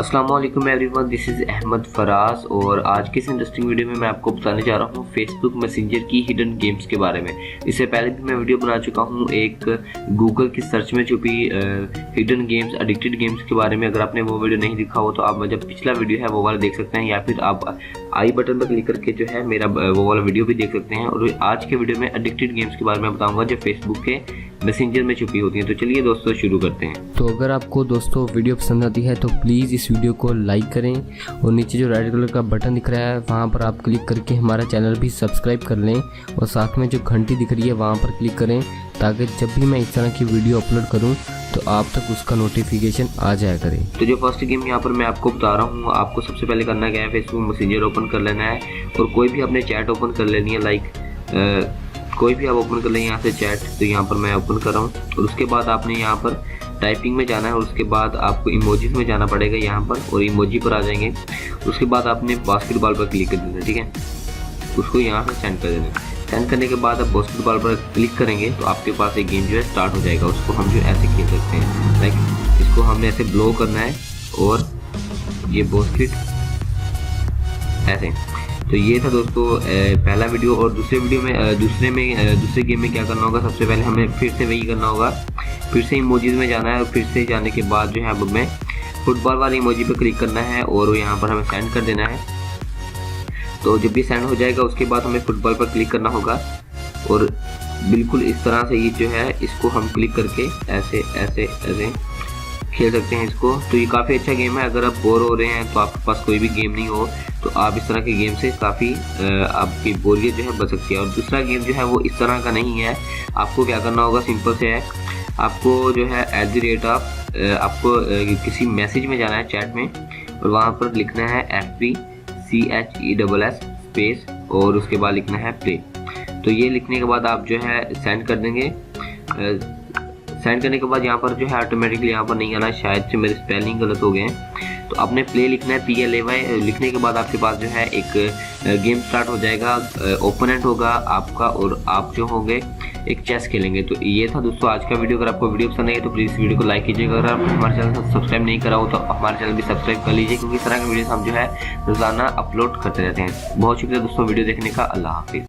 अस्सलाम वालेकुम everyone, this is Ahmad Faraz और आज की इस इंटरेस्टिंग वीडियो में मैं आपको बताने जा रहा हूँ फेसबुक मैसेंजर की हिडन गेम्स के बारे में। इससे पहले भी मैं वीडियो बना चुका हूँ एक गूगल की सर्च में छुपी हिडन गेम्स, एडिक्टेड गेम्स के बारे में। अगर आपने वो वीडियो नहीं देखा हो तो आप जब पिछला वीडियो है वो वाला देख सकते हैं, या फिर आप आई बटन पर क्लिक करके जो है मेरा वो वाला वीडियो भी देख सकते हैं। और आज के वीडियो में एडिक्टेड गेम्स के बारे में बताऊँगा जो फेसबुक के मैसेंजर में छुपी होती हैं। तो चलिए दोस्तों शुरू करते हैं। तो अगर आपको दोस्तों वीडियो पसंद आती है तो प्लीज़ इस वीडियो को लाइक करें और नीचे जो रेड कलर का बटन दिख रहा है वहाँ पर आप क्लिक करके हमारा चैनल भी सब्सक्राइब कर लें और साथ में जो घंटी दिख रही है वहाँ पर क्लिक करें ताकि जब भी मैं इस तरह की वीडियो अपलोड करूँ तो आप तक उसका नोटिफिकेशन आ जाया करे। तो जो फर्स्ट गेम यहाँ पर मैं आपको बता रहा हूँ, आपको सबसे पहले करना क्या है, फेसबुक मैसेंजर ओपन कर लेना है और कोई भी अपने चैट ओपन कर लेनी है। कोई भी आप ओपन कर लें यहाँ से चैट। तो यहाँ पर मैं ओपन कर रहा हूँ और उसके बाद आपने यहाँ पर टाइपिंग में जाना है और उसके बाद आपको इमोजीज में जाना पड़ेगा यहाँ पर, और इमोजी पर आ जाएंगे। उसके बाद आपने बास्केटबॉल पर क्लिक कर देना, ठीक है, उसको यहाँ से सेंड कर देना। सेंड करने के बाद आप बास्केटबॉल पर क्लिक करेंगे तो आपके पास एक गेम जो है स्टार्ट हो जाएगा। उसको हम जो ऐसे खेल सकते हैं, लाइक इसको हमने ऐसे ब्लो करना है और ये बास्केट ऐसे। तो ये था दोस्तों पहला वीडियो। और दूसरे गेम में क्या करना होगा, सबसे पहले हमें फिर से वही करना होगा, फिर से इमोजीज में जाना है और फिर से जाने के बाद जो है अब हमें फुटबॉल वाले इमोजी पे क्लिक करना है और यहाँ पर हमें सेंड कर देना है। तो जब भी सेंड हो जाएगा उसके बाद हमें फुटबॉल पर क्लिक करना होगा और बिल्कुल इस तरह से ये जो है इसको हम क्लिक करके ऐसे ऐसे ऐसे खेल सकते हैं इसको। तो ये काफ़ी अच्छा गेम है। अगर आप बोर हो रहे हैं तो आपके पास कोई भी गेम नहीं हो तो आप इस तरह के गेम से काफ़ी आपकी बोरियत जो है बच सकती है। और दूसरा गेम जो है वो इस तरह का नहीं है। आपको क्या करना होगा, सिंपल से है, आपको जो है @ आपको किसी मैसेज में जाना है चैट में और वहाँ पर लिखना है FPCHESS स्पेस और उसके बाद लिखना है प्ले। तो ये लिखने के बाद आप जो है सेंड कर देंगे। सेंड करने के बाद यहाँ पर जो है ऑटोमेटिकली यहाँ पर नहीं आना, शायद से मेरे स्पेलिंग गलत हो गए हैं। तो आपने प्ले लिखना है PLAY। लिखने के बाद आपके पास जो है एक गेम स्टार्ट हो जाएगा। ओपोनेंट होगा आपका और आप जो होंगे एक चेस खेलेंगे। तो ये था दोस्तों आज का वीडियो। अगर आपको वीडियो पसंद आई तो प्लीज़ वीडियो को लाइक कीजिएगा। अगर आप हमारे चैनल को सब्सक्राइब नहीं करा हो तो हमारे चैनल भी सब्सक्राइब कर लीजिए, क्योंकि इस तरह के वीडियो हम जो है रोज़ाना अपलोड करते रहते हैं। बहुत शुक्रिया दोस्तों वीडियो देखने का। अल्लाह हाफिज़।